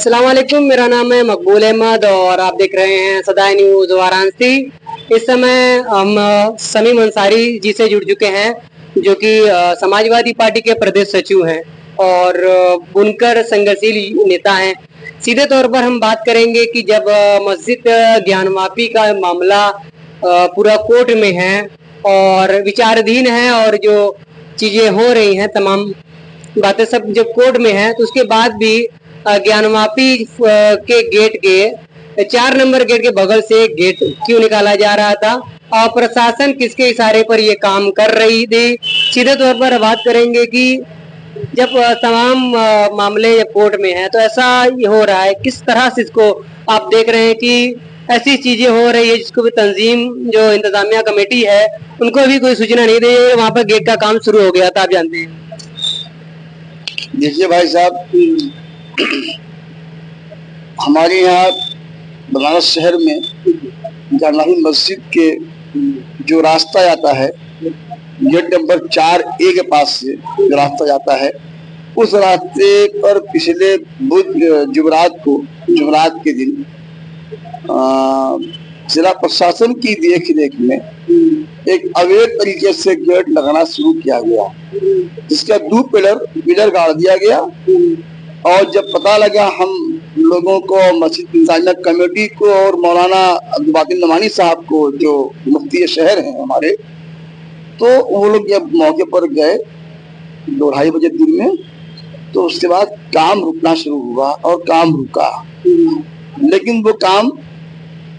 अस्सलाम वालेकुम, मेरा नाम है मकबूल अहमद और आप देख रहे हैं सदाई न्यूज वाराणसी। इस समय हम समीम अंसारी जी से जुड़ चुके हैं जो कि समाजवादी पार्टी के प्रदेश सचिव हैं और बुनकर संघर्षशील नेता हैं। सीधे तौर पर हम बात करेंगे कि जब मस्जिद ज्ञानवापी का मामला पूरा कोर्ट में है और विचाराधीन है और जो चीजें हो रही हैं तमाम बातें सब जब कोर्ट में है तो उसके बाद भी ज्ञानवापी के गेट के 4 नंबर गेट के बगल से गेट क्यों निकाला जा रहा था और प्रशासन किसके इशारे पर ये काम कर रही थी। सीधे तौर पर बात करेंगे कि जब तमाम मामले जब कोर्ट में है तो ऐसा हो रहा है, किस तरह से इसको आप देख रहे हैं कि ऐसी चीजें हो रही है जिसको भी तंजीम जो इंतजामिया कमेटी है उनको भी कोई सूचना नहीं दी, वहां पर गेट का काम शुरू हो गया था, आप जानते हैं। देखिए भाई साहब, हमारे यहाँ बनारस शहर में जानाही मस्जिद के जो रास्ता जाता है गेट नंबर 4A के पास से जो रास्ता जाता है, उस रास्ते पर पिछले जुमेरात के दिन जिला प्रशासन की देख रेख में एक अवैध तरीके से गेट लगाना शुरू किया गया, जिसका 2 पिलर गाड़ दिया गया। और जब पता लगा हम लोगों को, मस्जिद इंतजामिया कमेटी को और मौलाना अब्दुल नमानी साहब को जो मुफ्ती शहर हैं हमारे, तो वो लोग जब मौके पर गए 2-2:30 बजे दिन में, तो उसके बाद काम रुकना शुरू हुआ और काम रुका, लेकिन वो काम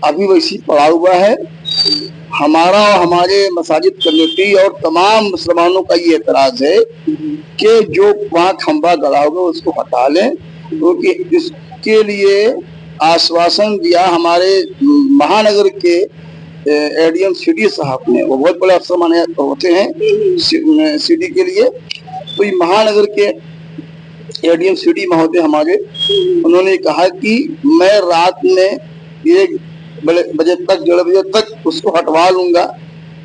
अभी वैसी पड़ा हुआ है। हमारा और हमारे मसाजिद कमेटी और तमाम मुसलमानों का ये एतराज है कि जो वहाँ खंबा गड़ा होगा उसको हटा लें, क्योंकि इसके लिए आश्वासन दिया हमारे महानगर के एडीएम सीडी साहब ने। वो बहुत बड़े अफसर माने होते हैं सीडी के लिए। तो ये महानगर के एडीएम सीडी महोदय हमारे, उन्होंने कहा कि मैं रात में 1 बजे तक 1:30 बजे तक उसको हटवा लूंगा,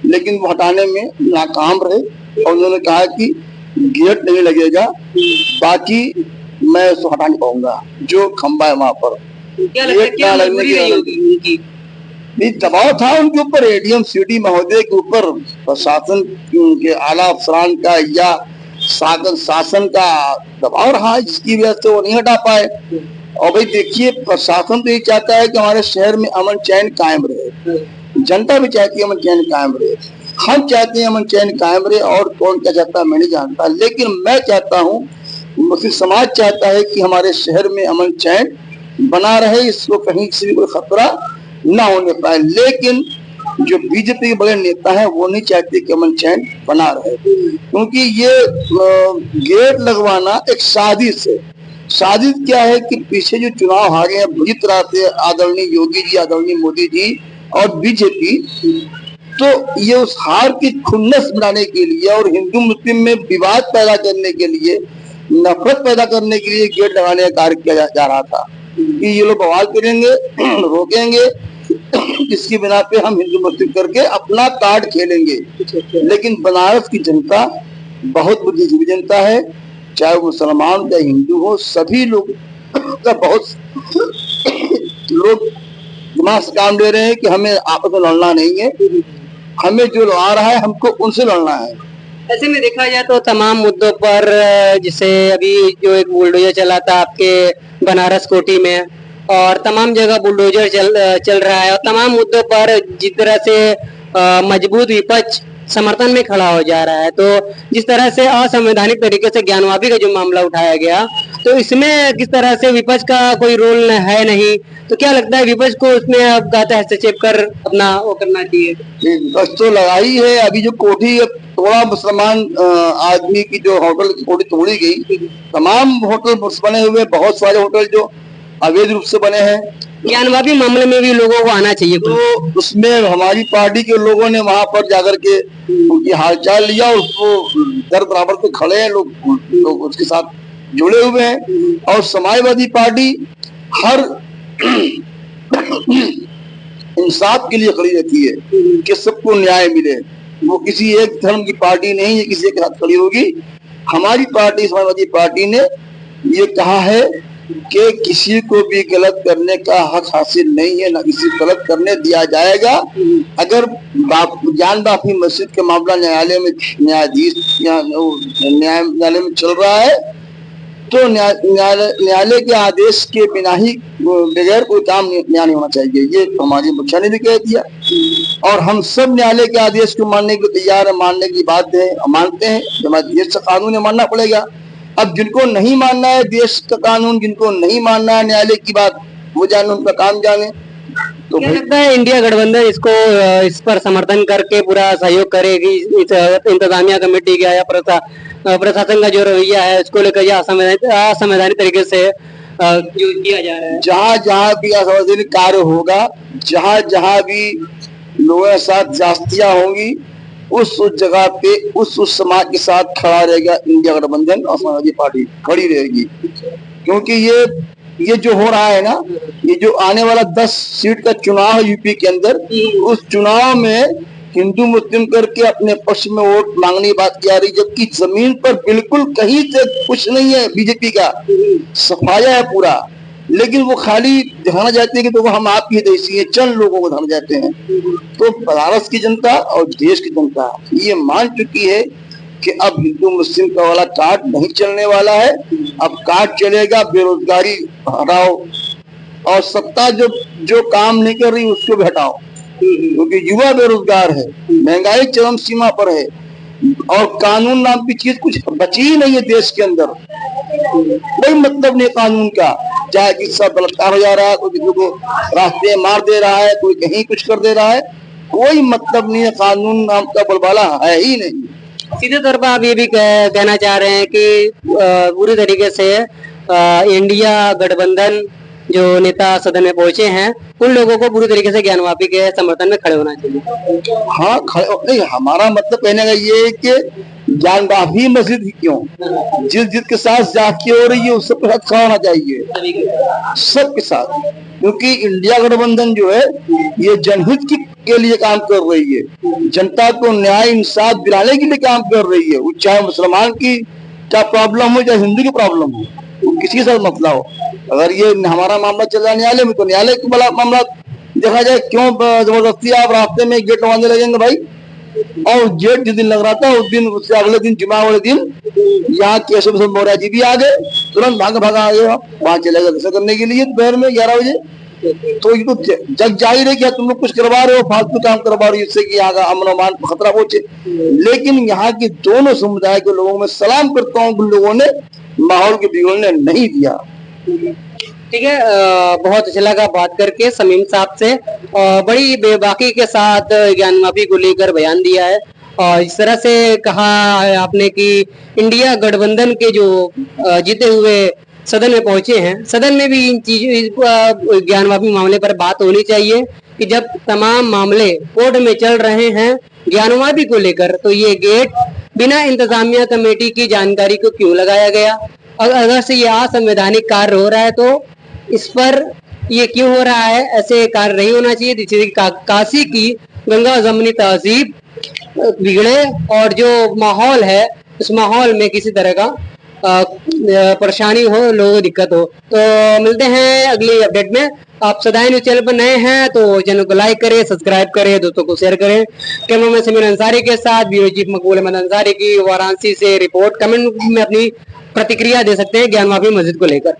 लेकिन वो हटाने में नाकाम रहे। और उन्होंने कहा कि गेट नहीं लगेगा, बाकी मैं उसको हटा नहीं पाऊंगा जो खंबा है वहां पर। गेट ना लगने की दबाव था उनके ऊपर, एडीएम सीडी महोदय के ऊपर, प्रशासन के आला अफसरान का या शासन का दबाव रहा, जिसकी वजह से वो नहीं हटा पाए। और भाई देखिए, प्रशासन तो ये चाहता है कि हमारे शहर में अमन चैन कायम रहे, जनता भी चाहती है अमन चैन कायम रहे, हम चाहते हैं अमन चैन कायम रहे, और कौन क्या चाहता है मैं नहीं जानता, लेकिन मैं चाहता हूँ, मुस्लिम समाज चाहता है कि हमारे शहर में अमन चैन बना रहे, इसको कहीं से भी कोई खतरा ना होने पाए। लेकिन जो बीजेपी के बड़े नेता हैं वो नहीं चाहते कि अमन चैन बना रहे, क्योंकि ये गेट लगवाना एक साजिश है। साजिश क्या है कि पीछे जो चुनाव हारे हैं बुरी तरह से आदरणीय योगी जी, आदरणीय मोदी जी और बीजेपी, तो ये उस हार की खुन्नस बनाने के लिए और हिंदू मुस्लिम में विवाद पैदा करने के लिए, नफरत पैदा करने के लिए गेट लगाने का कार्य किया जा रहा था कि ये लोग बवाल करेंगे, रोकेंगे, इसकी बिना पे हम हिंदू मुस्लिम करके अपना कार्ड खेलेंगे। लेकिन बनारस की जनता बहुत बुद्धिजीवी जनता है, चाहे वो मुसलमान या हिंदू हो, सभी लोग का बहुत लोग दिमाग से काम ले रहे हैं कि हमें आपस में लड़ना नहीं है, हमें जो लड़ा रहा है हमको उनसे लड़ना है। ऐसे में देखा जाए तो तमाम मुद्दों पर, जैसे अभी जो एक बुलडोजर चला था आपके बनारस कोठी में, और तमाम जगह बुलडोजर चल रहा है, और तमाम मुद्दों पर जिस तरह से मजबूत विपक्ष समर्थन में खड़ा हो जा रहा है, तो जिस तरह से असंवैधानिक तरीके से ज्ञानवापी का जो मामला उठाया गया, तो इसमें किस तरह से विपक्ष का कोई रोल है नहीं, तो क्या लगता है विपक्ष को उसमें अब हस्तक्षेप कर अपना वो करना चाहिए? विपक्ष तो लगाई है। अभी जो कोठी थोड़ा मुसलमान आदमी की जो होटल की कोठी तोड़ी गई, तमाम होटल बने हुए, बहुत सारे होटल जो अवैध रूप से बने हैं, ज्ञानवापी मामले में भी लोगों को आना चाहिए। तो उसमें हमारी पार्टी के लोगों ने वहां पर जाकर के उनकी हालचाल लिया, उसको दर बराबर पे खड़े हैं, लोग उसके साथ जुड़े हुए हैं। और समाजवादी पार्टी हर इंसाफ के लिए खड़ी रहती है कि सबको न्याय मिले। वो किसी एक धर्म की पार्टी नहीं है, किसी के साथ खड़ी होगी। हमारी पार्टी समाजवादी पार्टी ने ये कहा है कि किसी को भी गलत करने का हक हासिल नहीं है, ना किसी को गलत करने दिया जाएगा। अगर जान बाफी मस्जिद का मामला न्यायालय में न्यायालय में चल रहा है तो न्यायालय के आदेश के बिना ही बगैर कोई काम नहीं होना चाहिए। ये हमारी मुखिया ने भी कह दिया और हम सब न्यायालय के आदेश को मानने को तैयार है, मानने की बात है, मानते हैं। हमारे देश का कानून है, मानना पड़ेगा। अब जिनको नहीं मानना है देश का कानून, जिनको नहीं मानना है न्यायालय की बात, वो जाने, उनका काम जाने। तो क्या लगता है इंडिया गठबंधन इसको इस पर समर्थन करके पूरा सहयोग करेगी? इस इंतजामिया कमेटी का या प्रशासन का जो रवैया है उसको लेकर या असंवैधानिक तरीके से जो किया जा रहा है? जहाँ जहाँ भी असंवैधानिक कार्य होगा, जहाँ जहाँ भी लोगों के साथ जास्तियां होंगी, उस जगह पे उस समाज के साथ खड़ा रहेगा इंडिया गठबंधन और समाजवादी पार्टी खड़ी रहेगी। क्योंकि ये जो हो रहा है ना, ये जो आने वाला 10 सीट का चुनाव है यूपी के अंदर, उस चुनाव में हिंदू मुस्लिम करके अपने पक्ष में वोट मांगने की बात की जा रही, जबकि जमीन पर बिल्कुल कहीं से कुछ नहीं है। बीजेपी का सफाया है पूरा, लेकिन वो खाली दिखाना चाहते हैं कि तो हम आपकी देशी है, चंद लोगों को दिखाना चाहते हैं। तो बनारस की जनता और देश की जनता ये मान चुकी है कि अब हिंदू मुस्लिम का वाला कार्ड नहीं चलने वाला है। अब कार्ड चलेगा बेरोजगारी हटाओ और सत्ता जो काम नहीं कर रही उसको भी हटाओ, क्योंकि युवा बेरोजगार है, महंगाई चरम सीमा पर है और कानून नाम की चीज कुछ बची ही नहीं है देश के अंदर। कोई मतलब नहीं कानून का, चाहे किसी का बलात्कार हो जा रहा है, कोई किसी को रास्ते मार दे रहा है, कोई कहीं कुछ कर दे रहा है, कोई मतलब नहीं है। कानून नाम का बलबाला है ही नहीं। सीधे तौर पर आप ये भी कहना चाह रहे हैं कि पूरी तरीके से इंडिया गठबंधन जो नेता सदन में पहुंचे हैं उन लोगों को पूरी तरीके से ज्ञानवापी के समर्थन में खड़े होना चाहिए। हाँ, खड़े नहीं, हमारा मतलब कहने का ये है कि ज्ञानवापी मस्जिद ही क्यों, जिस के साथ जाके हो रही है उस सबके साथ खड़ा होना चाहिए, सबके साथ। क्योंकि इंडिया गठबंधन जो है ये जनहित के लिए काम कर रही है, जनता को न्याय इंसाफ दिलाने के लिए काम कर रही है। वो चाहे मुसलमान की क्या प्रॉब्लम हो, चाहे हिंदू की प्रॉब्लम हो, वो किसी के साथ मसला हो। अगर ये हमारा मामला चल रहा है न्यायालय में, तो न्यायालय को बड़ा मामला देखा जाए। क्यों जबरदस्ती आप रास्ते में गेट लगाने लगेंगे भाई? और गेट जिस दिन लग रहा था उस दिन, उससे अगले दिन जुमा वाले दिन यहाँ केशव प्रसाद मौर्य जी भी आ गए, तुरंत भागा आ गए वहां चले गए दर्शन करने के लिए दोपहर में 11 बजे। तो ये तो जग जाहिर है कि तुम लोग कुछ करवा रहे हो, फालतू काम करवा रहे हो, जिससे कि यहाँ का अमन अमान खतरा पहुंचे। लेकिन यहाँ के दोनों समुदाय के लोगों में सलाम करता हूँ, उन लोगों ने माहौल के बिगड़ने नहीं दिया। ठीक है, बहुत अच्छा लगा बात करके समीम साहब से। बड़ी बेबाकी के साथ ज्ञानवापी को लेकर बयान दिया है और इस तरह से कहा है आपने कि इंडिया गठबंधन के जो जीते हुए सदन में पहुंचे हैं, सदन में भी इन चीजों ज्ञानवापी मामले पर बात होनी चाहिए कि जब तमाम मामले कोर्ट में चल रहे हैं ज्ञानवापी को लेकर, तो ये गेट बिना इंतजामिया कमेटी की जानकारी को क्यों लगाया गया? अगर से ये असंवैधानिक कार्य हो रहा है तो इस पर ये क्यों हो रहा है? ऐसे कार्य नहीं होना चाहिए जिससे काशी की गंगा जमनी तहजीब बिगड़े और जो माहौल है उस माहौल में किसी तरह का परेशानी हो, लोगों को दिक्कत हो। तो मिलते हैं अगली अपडेट में। आप सदाई न्यूज चैनल पर नए हैं तो चैनल को लाइक करें, सब्सक्राइब करें, दोस्तों को शेयर करें। कैमरामैन समीर अंसारी के साथ ब्यूरो चीफ मकबूल अहमद अंसारी की वाराणसी से रिपोर्ट। कमेंट में अपनी प्रतिक्रिया दे सकते हैं ज्ञानवापी मस्जिद को लेकर।